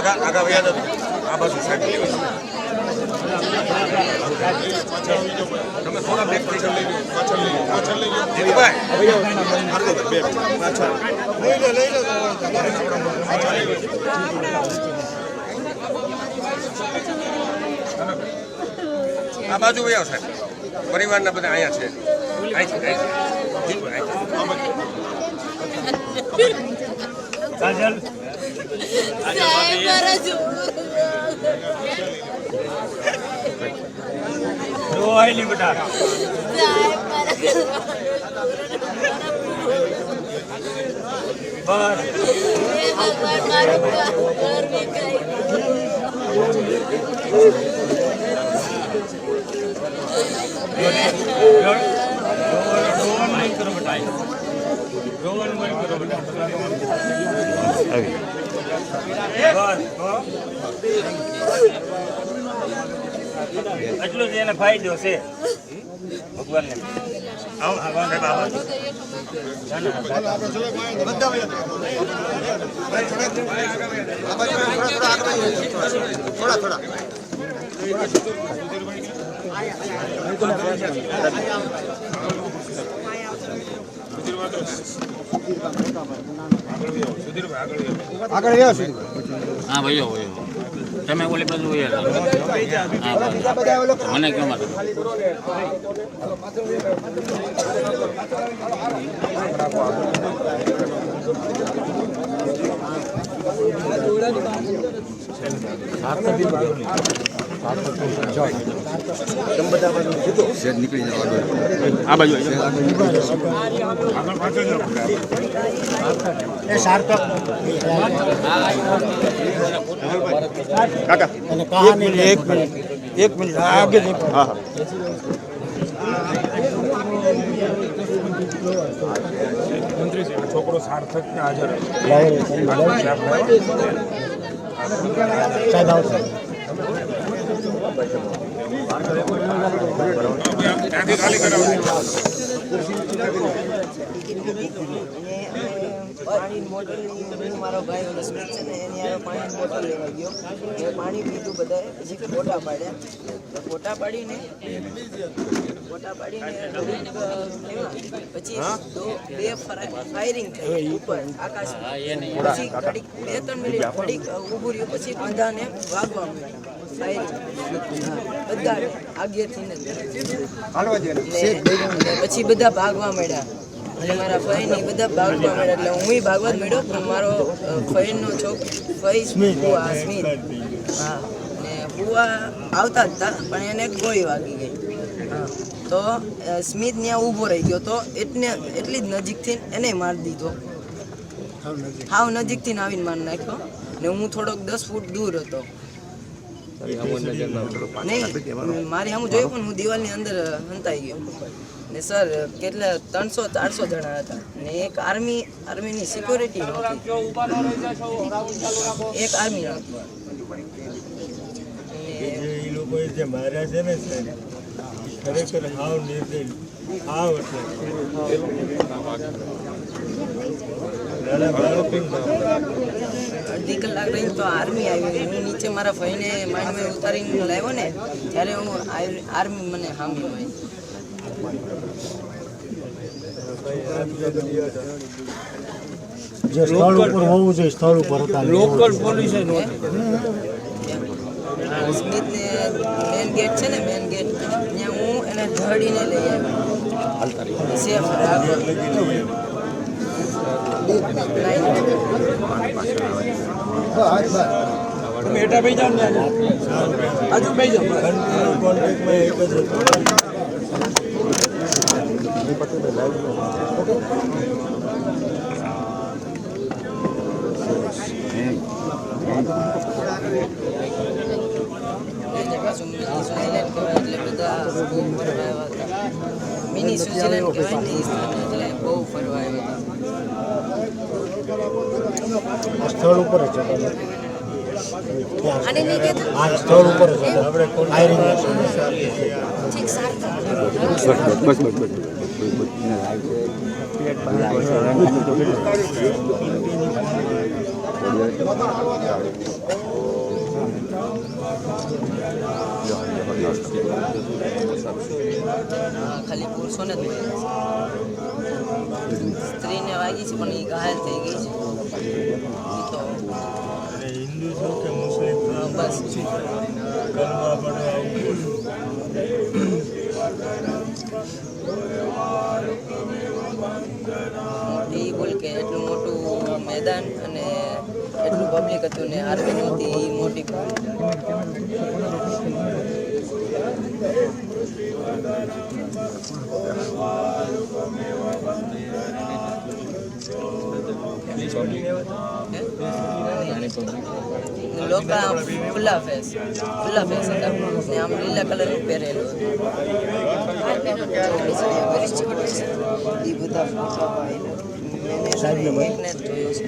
આગળ વ્યાજ આ બાજુ સાહેબ તમે થોડા બેક પાછળ લઈ લો પાછળ લઈ લો આ બાજુ વહી આવો સાહેબ પરિવારના બધા અહીંયા છે કાજલ રોય નહીં બેટા બસ રોવાનું નહીં કરો બેટા રોવાનું નહીં કરો બેટા એટલો જ એને ફાયદો છે ભગવાનને થોડા હા ભાઈઓ તમે ઓલી બાજુ મને કેમ નીકળી આ બાજુ કાકા અને કહાની એક મિનિટ આગે હા મંત્રી છોકરો સાર્થક ને હાજર સાહેબ આવશે ખાલી કરાવો પાણીની બોટલ મારો ભાઈ ઓલો સ્મિત છે ને એની યાર પાણીની બોટલ લેવા ગયો એ પાણી પીધું બધાએ પછી કે ફોટા પાડ્યા ફોટા પાડીને પછી બે ફાયરિંગ થઈ ઉપર આકાશમાં પછી ઘડીક 2-3 મિનિટ ઘડીક ઊભું રહ્યું પછી બધાને વાગવા માંડ્યા બધા આગેથી પછી બધા ભાગવા માંડ્યા અને મારા ફઈ ને બધા ભાગવા માંડ્યા એટલે હું ભાગવા જ માંડ્યો પણ મારો ફઈનો ફઈ સ્મિત હા ને હુવા આવતા જ હતા પણ એને ગોળી વાગી ગઈ તો સ્મિત ત્યાં ઊભો રહી ગયો તો એટલી જ નજીકથી એને મારી દીધો હાવ નજીકથી આવીને મારી નાખ્યો ને હું થોડોક 10 ફૂટ દૂર હતો નહીં મારી સામું જોયું પણ હું દિવાલની અંદર હંતાઈ ગયો ને સર કેટલા 300-400 જણા હતા ને એક આર્મીની સિક્યોરિટી એક આર્મી જે માર્યા છે ને ખરેખર હાવ નિર્દય હાવ અડધી કલાક રહી તો આર્મી આવી હું નીચે મારા ભાઈને માઇન્ડમાં ઉતારીને લાવ્યો ને ત્યારે હું આર્મી મને હામી હોય જે સ્થળ ઉપર હોવું જોઈએ સ્થળ ઉપર હતા લોકલ પોલીસ સ્મિતને મેન ગેટ છે ને મેન ગેટ ત્યાં હું એને ધડીને લઈ આવ્યો સેફ બેટા ભાઈ જાવ ને આજુ ભાઈ જાવ કોન્ટેક્ટમાં એક જ મિની સ્વિટરલેન્ડ કહેવાય ને એટલે બહુ ફરવા આવ્યા સ્થળ ઉપર જ આને નહીં કહેતો આ સ્થળ ઉપર જ આપણે ફાયરિંગ ઠીક સારું બસ ખાલી પુરુષોને જ મળે છે. સ્ત્રીને વાગી છે પણ એ ઘાયલ થઈ ગઈ છે. ઈ તો હિન્દુ છો કે મુસ્લિમ બસ કરવા પડે મોટી બોલ કે એટલું મોટું મેદાન અને એટલું પબ્લિક હતું ને આર્મી નહોતી એ મોટી ભૂલ. લોકો ખુલ્લા ફેસ હતા ને આમ લીલા કલરનું પહેરેલું હતું. એ બધા ફોટા એકને જ જોયો છે.